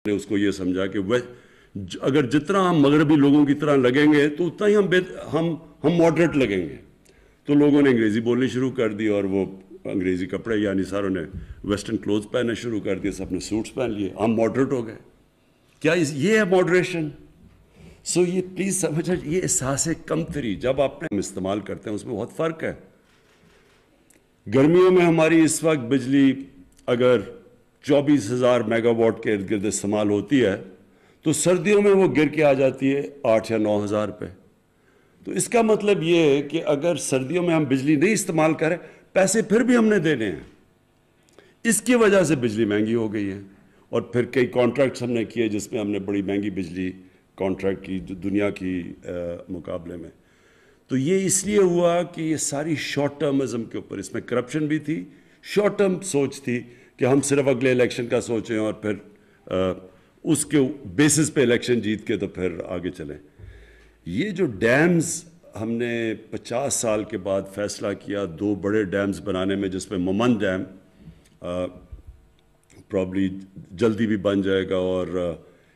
نے اس کو یہ سمجھا کہ اگر جتنا ہم مغربی لوگوں کی طرح لگیں گے تو اتنا ہی ہم ماڈریٹ لگیں گے. تو لوگوں نے انگریزی بولنی شروع کر دی اور وہ انگریزی کپڑے یعنی ساروں نے ویسٹرن کلوتھ پہننا شروع کر دیے, سب نے سوٹس پہن لیے, ہم ماڈریٹ ہو گئے. کیا یہ ہے ماڈریشن؟ سو یہ پلیز سمجھیں, یہ احساس کمتری جب آپ نے استعمال کرتے ہیں اس میں بہت فرق ہے. گرمیوں میں ہماری اس وقت بجلی اگر 24,000 میگا واٹ کے ارد گرد استعمال ہوتی ہے تو سردیوں میں وہ گر کے آ جاتی ہے 8 یا 9,000 پہ. تو اس کا مطلب یہ ہے کہ اگر سردیوں میں ہم بجلی نہیں استعمال کریں, پیسے پھر بھی ہم نے دینے ہیں. اس کی وجہ سے بجلی مہنگی ہو گئی ہے. اور پھر کئی کانٹریکٹس ہم نے کیے جس میں ہم نے بڑی مہنگی بجلی کانٹریکٹ کی دنیا کی مقابلے میں. تو یہ اس لیے ہوا کہ یہ ساری شارٹ ٹرمزم کے اوپر, اس میں کرپشن بھی تھی, شارٹ ٹرم سوچ تھی کہ ہم صرف اگلے الیکشن کا سوچیں اور پھر اس کے بیسس پہ الیکشن جیت کے تو پھر آگے چلیں. یہ جو ڈیمز ہم نے 50 سال کے بعد فیصلہ کیا 2 بڑے ڈیمز بنانے میں, جس میں ممن ڈیم پرابلی جلدی بھی بن جائے گا اور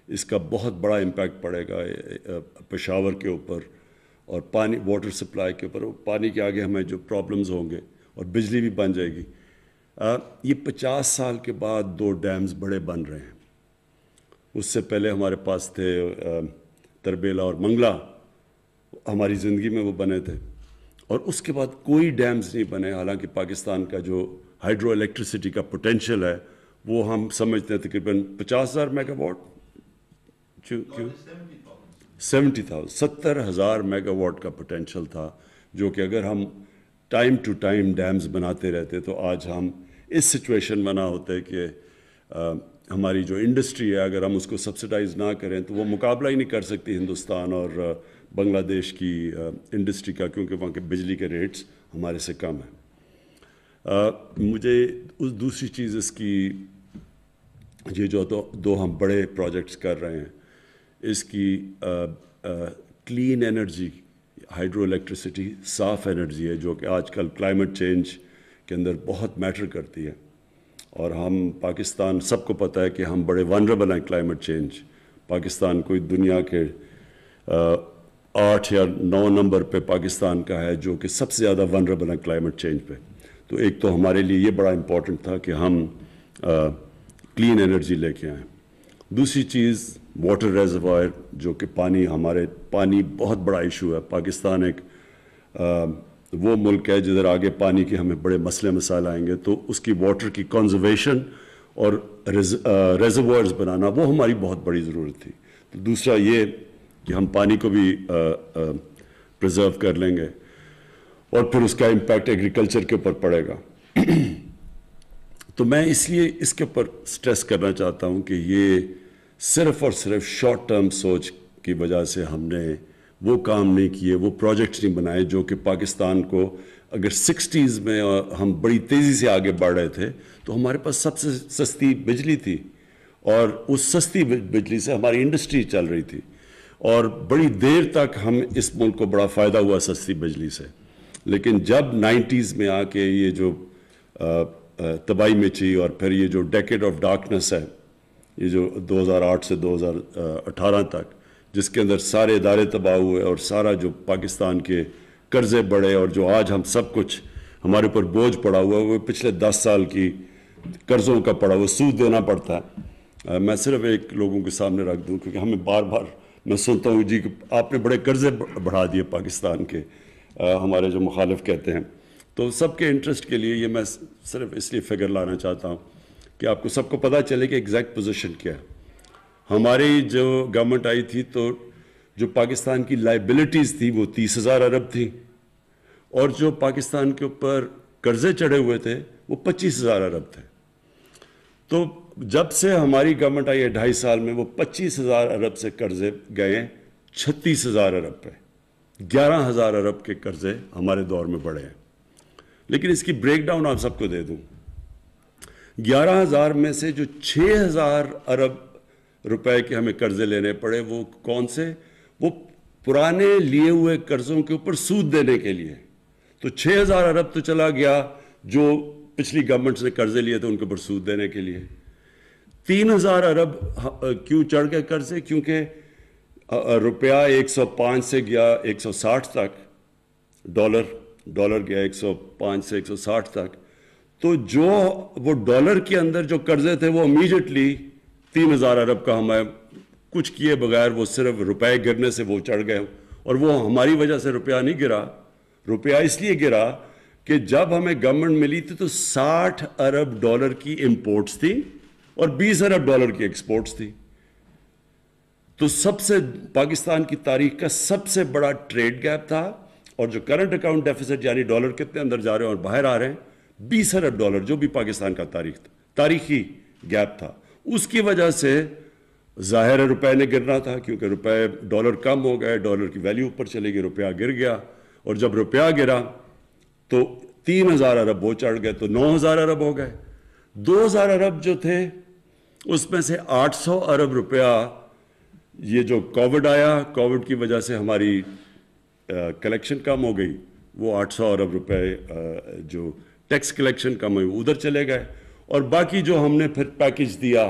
اس کا بہت بڑا امپیکٹ پڑے گا پشاور کے اوپر اور پانی واٹر سپلائی کے اوپر. پانی کے آگے ہمیں جو پرابلمز ہوں گے اور بجلی بھی بن جائے گی. یہ 50 سال کے بعد 2 ڈیمز بڑے بن رہے ہیں. اس سے پہلے ہمارے پاس تھے تربیلا اور منگلا, ہماری زندگی میں وہ بنے تھے, اور اس کے بعد کوئی ڈیمز نہیں بنے. حالانکہ پاکستان کا جو ہائیڈرو الیکٹریسٹی کا پوٹینشیل ہے وہ ہم سمجھتے ہیں تقریباً 50,000 میگا واٹ, 70,000 میگا واٹ کا پوٹینشیل تھا, جو کہ اگر ہم ٹائم ٹو ٹائم ڈیمز بناتے رہتے تو آج ہم اس سچویشن میں نہ ہوتے کہ ہماری جو انڈسٹری ہے اگر ہم اس کو سبسڈائز نہ کریں تو وہ مقابلہ ہی نہیں کر سکتی ہندوستان اور بنگلہ دیش کی انڈسٹری کا, کیونکہ وہاں کے بجلی کے ریٹس ہمارے سے کم ہیں. مجھے دوسری چیز اس کی, یہ جو 2 ہم بڑے پروجیکٹس کر رہے ہیں, اس کی کلین انرجی, ہائیڈرو الیکٹریسٹی صاف انرجی ہے جو کہ آج کل کلائمیٹ چینج کے اندر بہت میٹر کرتی ہے. اور ہم پاکستان, سب کو پتہ ہے کہ ہم بڑے ونریبل ہیں کلائمیٹ چینج. پاکستان کوئی دنیا کے 8 یا 9 نمبر پہ پاکستان کا ہے جو کہ سب سے زیادہ ونریبل ہیں کلائمیٹ چینج پہ. تو ایک تو ہمارے لیے یہ بڑا امپورٹنٹ تھا کہ ہم کلین انرجی لے کے آئیں. دوسری چیز واٹر ریزروائر, جو کہ پانی بہت بڑا ایشو ہے. پاکستان ایک وہ ملک ہے جدھر آگے پانی کے ہمیں بڑے مسئلے مسائل آئیں گے, تو اس کی واٹر کی کنزرویشن اور ریزروائرز بنانا وہ ہماری بہت بڑی ضرورت تھی. تو دوسرا یہ کہ ہم پانی کو بھی پریزرو کر لیں گے اور پھر اس کا امپیکٹ ایگریکلچر کے اوپر پڑے گا. تو میں اس لیے اس کے اوپر سٹریس کرنا چاہتا ہوں کہ یہ صرف اور صرف شارٹ ٹرم سوچ کی وجہ سے ہم نے وہ کام نہیں کیے, وہ پروجیکٹس نہیں بنائے جو کہ پاکستان کو, اگر 60s میں ہم بڑی تیزی سے آگے بڑھ رہے تھے تو ہمارے پاس سب سے سستی بجلی تھی اور اس سستی بجلی سے ہماری انڈسٹری چل رہی تھی اور بڑی دیر تک ہم اس ملک کو بڑا فائدہ ہوا سستی بجلی سے. لیکن جب 90s میں آ کے یہ جو تباہی مچی اور پھر یہ جو ڈیکیڈ آف ڈارکنس ہے, یہ جو 2008 سے 2018 تک, جس کے اندر سارے ادارے تباہ ہوئے اور سارا جو پاکستان کے قرضے بڑھے اور جو آج ہم سب کچھ ہمارے اوپر بوجھ پڑا ہوا ہے وہ پچھلے 10 سال کی قرضوں کا پڑا ہوا, سود دینا پڑتا ہے. میں صرف ایک لوگوں کے سامنے رکھ دوں کیونکہ ہمیں بار بار میں سنتا ہوں جی کہ آپ نے بڑے قرضے بڑھا دیے پاکستان کے, ہمارے جو مخالف کہتے ہیں. تو سب کے انٹرسٹ کے لیے یہ میں صرف اس لیے فگر لانا چاہتا ہوں کہ آپ کو سب کو پتہ چلے کہ ایگزیکٹ پوزیشن کیا ہے. ہماری جو گورنمنٹ آئی تھی تو جو پاکستان کی لائبلٹیز تھی وہ 30,000 ارب تھی اور جو پاکستان کے اوپر قرضے چڑھے ہوئے تھے وہ 25,000 ارب تھے. تو جب سے ہماری گورنمنٹ آئی ہے 2.5 سال میں وہ 25,000 ارب سے قرضے گئے 36,000 ارب پہ. 11,000 ارب کے قرضے ہمارے دور میں بڑھے ہیں. لیکن اس کی بریک ڈاؤن آپ سب کو دے دوں, 11,000 میں سے جو 6,000 ارب روپے کے ہمیں قرضے لینے پڑے وہ کون سے, وہ پرانے لیے ہوئے قرضوں کے اوپر سود دینے کے لیے. تو 6,000 ارب تو چلا گیا جو پچھلی گورنمنٹ سے قرضے لیے تھے ان کے اوپر سود دینے کے لیے. 3,000 ارب کیوں چڑھ گئے قرضے؟ کیونکہ روپیہ 105 سے گیا 160 تک، ڈالر گیا 105 سے 160 تک، تو جو وہ ڈالر کے اندر جو قرضے تھے وہ امیجیٹلی 3,000 ارب کا ہمیں کچھ کیے بغیر وہ صرف روپے گرنے سے وہ چڑھ گئے، اور وہ ہماری وجہ سے روپیہ نہیں گرا، روپیہ اس لیے گرا کہ جب ہمیں گورنمنٹ ملی تھی تو 60 ارب ڈالر کی امپورٹس تھی اور 20 ارب ڈالر کی ایکسپورٹس تھی، تو سب سے پاکستان کی تاریخ کا سب سے بڑا ٹریڈ گیپ تھا، اور جو کرنٹ اکاؤنٹ ڈیفیسٹ یعنی ڈالر کتنے اندر جا رہے ہیں اور باہر آ رہے ہیں 20 ارب ڈالر، جو بھی پاکستان کا تاریخی گیپ تھا، اس کی وجہ سے ظاہر ہے روپے نے گرنا تھا، کیونکہ روپے ڈالر کم ہو گئے، ڈالر کی ویلیو اوپر چلے گی، روپیہ گر گیا، اور جب روپیہ گرا تو 3,000 ارب وہ چڑھ گئے تو 9,000 ارب ہو گئے۔ 2,000 ارب جو تھے اس میں سے 800 ارب روپیہ یہ جو کووڈ آیا، کووڈ کی وجہ سے ہماری کلیکشن کم ہو گئی، وہ 800 ارب روپے جو ٹیکس کلیکشن کم ہوئی ادھر چلے گئے، اور باقی جو ہم نے پھر پیکج دیا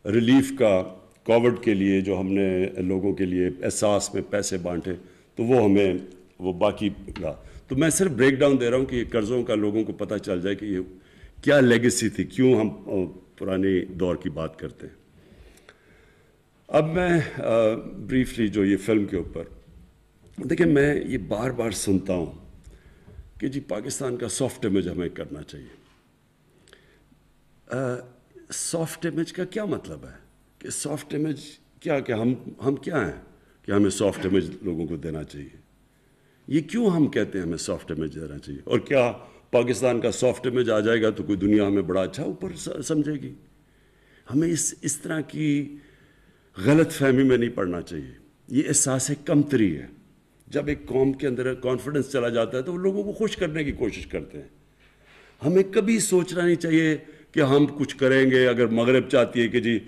ریلیف کا کووڈ کے لیے، جو ہم نے لوگوں کے لیے احساس میں پیسے بانٹے، تو وہ ہمیں وہ باقی رہا۔ تو میں صرف بریک ڈاؤن دے رہا ہوں کہ یہ قرضوں کا لوگوں کو پتہ چل جائے کہ یہ کیا لیگیسی تھی، کیوں ہم پرانے دور کی بات کرتے ہیں۔ اب میں بریفلی جو یہ فلم کے اوپر دیکھیں، میں یہ بار بار سنتا ہوں کہ جی پاکستان کا سافٹ امیج ہمیں کرنا چاہیے۔ سافٹ امیج کا کیا مطلب ہے کہ سافٹ امیج کیا کہ ہم کیا ہیں کہ ہمیں سافٹ امیج لوگوں کو دینا چاہیے؟ یہ کیوں ہم کہتے ہیں ہمیں سافٹ امیج دینا چاہیے؟ اور کیا پاکستان کا سافٹ امیج آ جائے گا تو کوئی دنیا ہمیں بڑا اچھا اوپر سمجھے گی؟ ہمیں اس طرح کی غلط فہمی میں نہیں پڑنا چاہیے۔ یہ احساس کمتری ہے۔ جب ایک قوم کے اندر کانفیڈنس چلا جاتا ہے تو وہ لوگوں کو خوش کرنے کی کوشش کرتے ہیں۔ ہمیں کبھی سوچنا نہیں چاہیے کہ ہم کچھ کریں گے۔ اگر مغرب چاہتی ہے کہ جی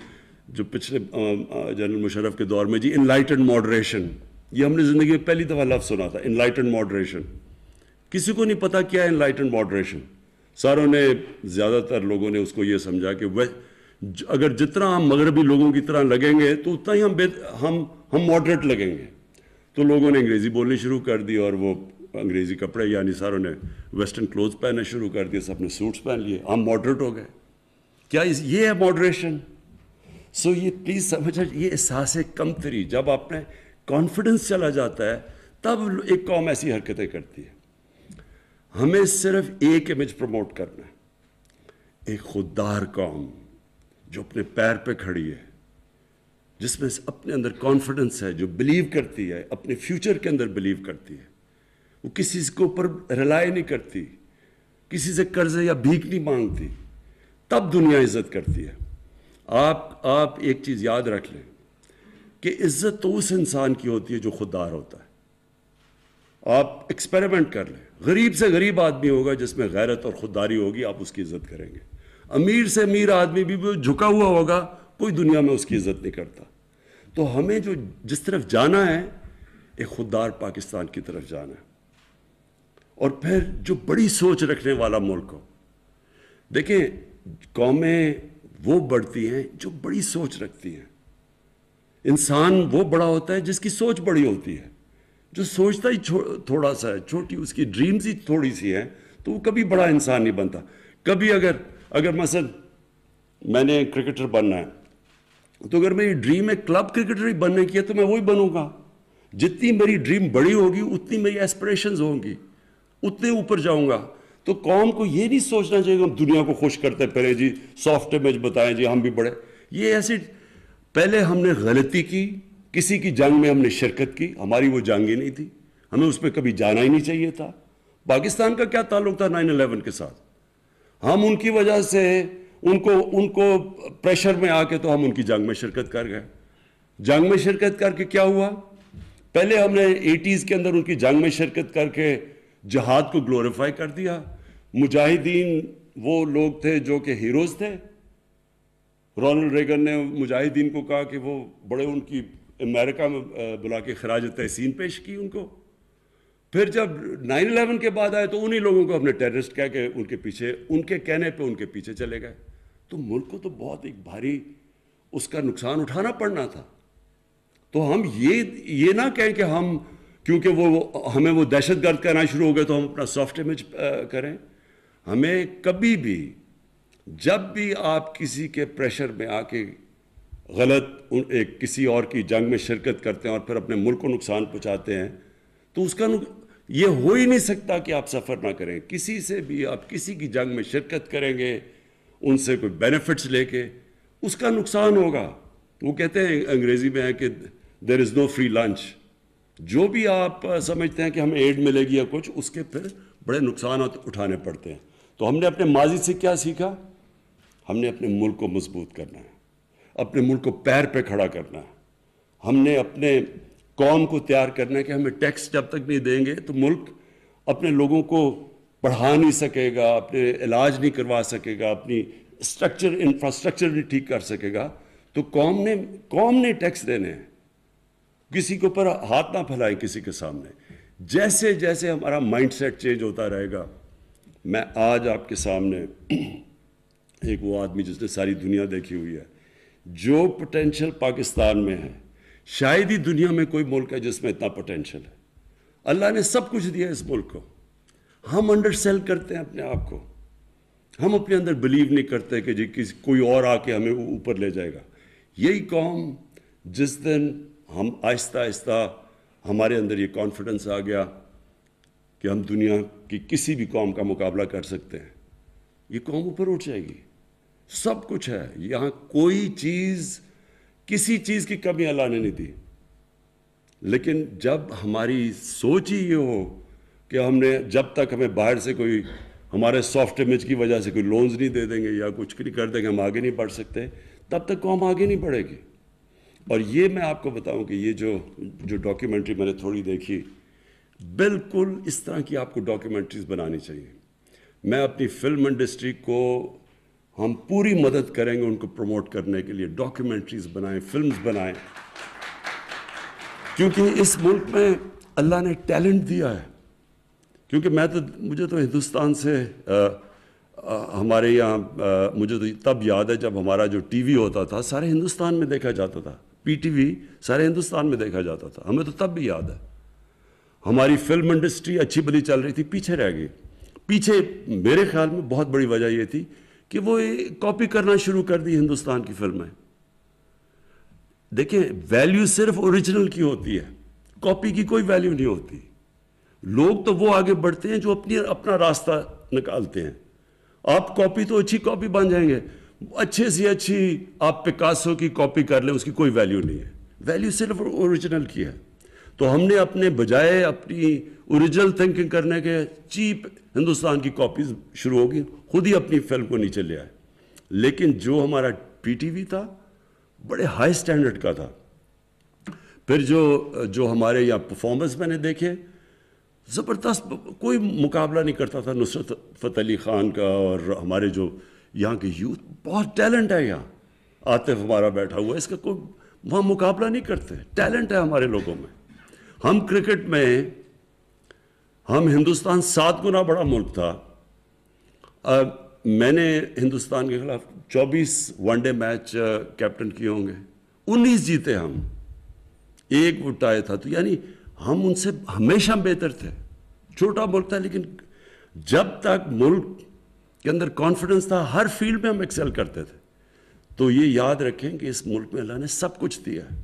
جو پچھلے جنرل مشرف کے دور میں جی انلائٹنڈ ماڈریشن، یہ ہم نے زندگی میں پہلی دفعہ لفظ سنا تھا، انلائٹنڈ ماڈریشن۔ کسی کو نہیں پتا کیا ہے انلائٹنڈ ماڈریشن۔ ساروں نے، زیادہ تر لوگوں نے اس کو یہ سمجھا کہ اگر جتنا ہم مغربی لوگوں کی طرح لگیں گے تو اتنا ہی ہم ماڈریٹ لگیں گے۔ تو لوگوں نے انگریزی بولنی شروع کر دی، اور وہ انگریزی کپڑے یعنی ساروں نے ویسٹرن کلوتھ پہننا شروع کر دیے، سب نے سوٹس پہن لیے، ہم ماڈریٹ ہو گئے۔ کیا یہ ہے ماڈریشن؟ سو یہ پلیز سمجھیں، یہ احساس کمتری، جب آپ نے کانفیڈنس چلا جاتا ہے تب ایک قوم ایسی حرکتیں کرتی ہے۔ ہمیں صرف ایک امیج پروموٹ کرنا ہے، ایک خوددار قوم جو اپنے پیر پہ کھڑی ہے، جس میں اپنے اندر کانفیڈنس ہے، جو بلیو کرتی ہے، اپنے فیوچر کے اندر بلیو کرتی ہے، وہ کسی کے اوپر ریلائی نہیں کرتی، کسی سے قرض یا بھیک نہیں مانگتی، تب دنیا عزت کرتی ہے۔ آپ ایک چیز یاد رکھ لیں کہ عزت تو اس انسان کی ہوتی ہے جو خوددار ہوتا ہے۔ آپ ایکسپیریمنٹ کر لیں، غریب سے غریب آدمی ہوگا جس میں غیرت اور خودداری ہوگی، آپ اس کی عزت کریں گے۔ امیر سے امیر آدمی بھی جھکا ہوا ہوگا، کوئی دنیا میں اس کی عزت نہیں کرتا۔ تو ہمیں جو جس طرف جانا ہے، ایک خوددار پاکستان کی طرف جانا ہے، اور پھر جو بڑی سوچ رکھنے والا ملک ہو۔ دیکھیں، قومیں وہ بڑھتی ہیں جو بڑی سوچ رکھتی ہیں۔ انسان وہ بڑا ہوتا ہے جس کی سوچ بڑی ہوتی ہے۔ جو سوچتا ہی تھوڑا سا ہے، چھوٹی اس کی ڈریمز ہی تھوڑی سی ہیں، تو وہ کبھی بڑا انسان نہیں بنتا۔ کبھی اگر مثلا میں نے کرکٹر بننا ہے، تو اگر میری ڈریم ہے کلب کرکٹر ہی بننے کی ہے تو میں وہی بنوں گا۔ جتنی میری ڈریم بڑی ہوگی اتنی میری ایسپریشنز ہوں گی، اتنے اوپر جاؤں گا۔ تو قوم کو یہ نہیں سوچنا چاہیے کہ ہم دنیا کو خوش کرتے پھریں، جی سافٹ امیج بتائیں، جی ہم بھی بڑے۔ یہ ایسی پہلے ہم نے غلطی کی، کسی کی جنگ میں ہم نے شرکت کی، ہماری وہ جنگ ہی نہیں تھی، ہمیں اس پہ کبھی جانا ہی نہیں چاہیے تھا۔ پاکستان کا کیا تعلق تھا 9/11 کے ساتھ؟ ہم ان کی وجہ سے ان کو پریشر میں آ کے تو ہم ان کی جنگ میں شرکت کر گئے۔ جنگ میں شرکت کر کے کیا ہوا؟ پہلے ہم نے 80s کے اندر ان کی جنگ میں شرکت کر کے جہاد کو گلوریفائی کر دیا۔ مجاہدین وہ لوگ تھے جو کہ ہیروز تھے۔ رونلڈ ریگن نے مجاہدین کو کہا کہ وہ بڑے، ان کی امریکہ میں بلا کے خراج تحسین پیش کی ان کو۔ پھر جب 9/11 کے بعد آئے تو انہی لوگوں کو ہم نے ٹیررسٹ کہہ کے ان کے پیچھے، ان کے کہنے پہ ان کے پیچھے چلے گئے۔ تو ملک کو تو بہت ایک بھاری اس کا نقصان اٹھانا پڑنا تھا. تو ہم یہ نہ کہیں کہ ہم کیونکہ وہ ہمیں وہ دہشت گرد کہنا شروع ہو گئے تو ہم اپنا سافٹ امیج کریں. ہمیں کبھی بھی جب بھی آپ کسی کے پریشر میں آ کے غلط ایک کسی اور کی جنگ میں شرکت کرتے ہیں اور پھر اپنے ملک کو نقصان پہنچاتے ہیں تو اس کا یہ ہو ہی نہیں سکتا کہ آپ سفر نہ کریں. کسی سے بھی آپ کسی کی جنگ میں شرکت کریں گے ان سے کوئی بینیفٹس لے کے اس کا نقصان ہوگا. وہ کہتے ہیں انگریزی میں ہے کہ دیر از نو فری لنچ. جو بھی آپ سمجھتے ہیں کہ ہمیں ایڈ ملے گی یا کچھ اس کے پھر بڑے نقصانات اٹھانے پڑتے ہیں. تو ہم نے اپنے ماضی سے کیا سیکھا؟ ہم نے اپنے ملک کو مضبوط کرنا ہے, اپنے ملک کو پیر پہ کھڑا کرنا ہے. ہم نے اپنے قوم کو تیار کرنا ہے کہ ہمیں ٹیکس جب تک نہیں دیں گے تو ملک اپنے لوگوں کو پڑھا نہیں سکے گا, اپنے علاج نہیں کروا سکے گا, اپنی انفراسٹرکچر نہیں ٹھیک کر سکے گا. تو قوم نے ٹیکس دینے ہیں. کسی کے اوپر ہاتھ نہ پھیلائیں کسی کے سامنے. جیسے جیسے ہمارا مائنڈ سیٹ چینج ہوتا رہے گا. میں آج آپ کے سامنے ایک وہ آدمی جس نے ساری دنیا دیکھی ہوئی ہے, جو پوٹینشل پاکستان میں ہے شاید ہی دنیا میں کوئی ملک ہے جس میں اتنا پوٹینشل ہے. اللہ نے سب کچھ دیا اس ملک کو. ہم انڈر سیل کرتے ہیں اپنے آپ کو. ہم اپنے اندر بلیو نہیں کرتے کہ جی کوئی اور آ کے ہمیں اوپر لے جائے گا. یہی قوم جس دن ہم آہستہ آہستہ ہمارے اندر یہ کانفیڈنس آ گیا کہ ہم دنیا کی کسی بھی قوم کا مقابلہ کر سکتے ہیں, یہ قوم اوپر اٹھ جائے گی. سب کچھ ہے یہاں, کوئی چیز کسی چیز کی کمی اللہ نے نہیں دی. لیکن جب ہماری سوچ ہی یہ ہو کہ ہم نے جب تک ہمیں باہر سے کوئی ہمارے سافٹ امیج کی وجہ سے کوئی لونز نہیں دے دیں گے یا کچھ نہیں کر دیں گے ہم آگے نہیں بڑھ سکتے, تب تک قوم آگے نہیں بڑھے گی. اور یہ میں آپ کو بتاؤں کہ یہ جو ڈاکیومنٹری میں نے تھوڑی دیکھی, بالکل اس طرح کی آپ کو ڈاکیومنٹریز بنانی چاہیے. میں اپنی فلم انڈسٹری کو ہم پوری مدد کریں گے ان کو پروموٹ کرنے کے لیے. ڈاکیومنٹریز بنائیں, فلمز بنائیں, کیونکہ اس ملک میں اللہ نے ٹیلنٹ دیا ہے. کیونکہ مجھے تو ہندوستان سے ہمارے یہاں مجھے تو تب یاد ہے جب ہمارا جو ٹی وی ہوتا تھا سارے ہندوستان میں دیکھا جاتا تھا. پی ٹی وی سارے ہندوستان میں دیکھا جاتا تھا. ہمیں تو تب بھی یاد ہے. ہماری فلم انڈسٹری اچھی بلی چل رہی تھی, پیچھے رہ گئی. پیچھے میرے خیال میں بہت بڑی وجہ یہ تھی کہ وہ کاپی کرنا شروع کر دی ہندوستان کی فلمیں. دیکھیں ویلیو صرف اوریجنل کی ہوتی ہے, کاپی کی کوئی ویلیو نہیں ہوتی. لوگ تو وہ آگے بڑھتے ہیں جو اپنا راستہ نکالتے ہیں. آپ کاپی تو اچھی کاپی بن جائیں گے, اچھے سے اچھی آپ پکاسو کی کاپی کر لیں, اس کی کوئی ویلیو نہیں ہے. ویلیو صرف اوریجنل کی ہے. تو ہم نے اپنے بجائے اپنی اوریجنل تھنکنگ کرنے کے چیپ ہندوستان کی کاپیز شروع ہوگی, خود ہی اپنی فلم کو نیچے لے آئے. لیکن جو ہمارا پی ٹی وی تھا بڑے ہائی سٹینڈرڈ کا تھا. پھر جو ہمارے یہاں پرفارمنس میں نے دیکھے زبردست, کوئی مقابلہ نہیں کرتا تھا نصرت فتح علی خان کا. اور ہمارے جو یہاں کے یوتھ بہت ٹیلنٹ ہے. یہاں عاطف ہمارا بیٹھا ہوا ہے, اس کا کوئی وہاں مقابلہ نہیں کرتے. ٹیلنٹ ہے ہمارے لوگوں میں. ہم کرکٹ میں ہم ہندوستان 7 گنا بڑا ملک تھا. میں نے ہندوستان کے خلاف 24 ون ڈے میچ کیپٹن کیے ہوں گے, 19 جیتے ہم, 1 وہ ٹائی تھا. تو یعنی ہم ان سے ہمیشہ بہتر تھے. چھوٹا ملک تھا لیکن جب تک ملک کے اندر کانفیڈنس تھا ہر فیلڈ میں ہم ایکسل کرتے تھے. تو یہ یاد رکھیں کہ اس ملک میں اللہ نے سب کچھ دیا ہے.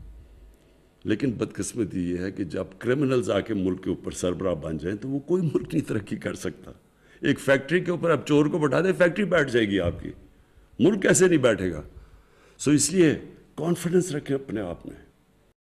لیکن بدقسمتی یہ ہے کہ جب کرمنلز آ کے ملک کے اوپر سربراہ بن جائیں تو وہ کوئی ملک نہیں ترقی کر سکتا. ایک فیکٹری کے اوپر اب چور کو بٹھا دیں, فیکٹری بیٹھ جائے گی آپ کی, ملک کیسے نہیں بیٹھے گا. سو اس لیے کانفیڈنس رکھیں اپنے آپ میں.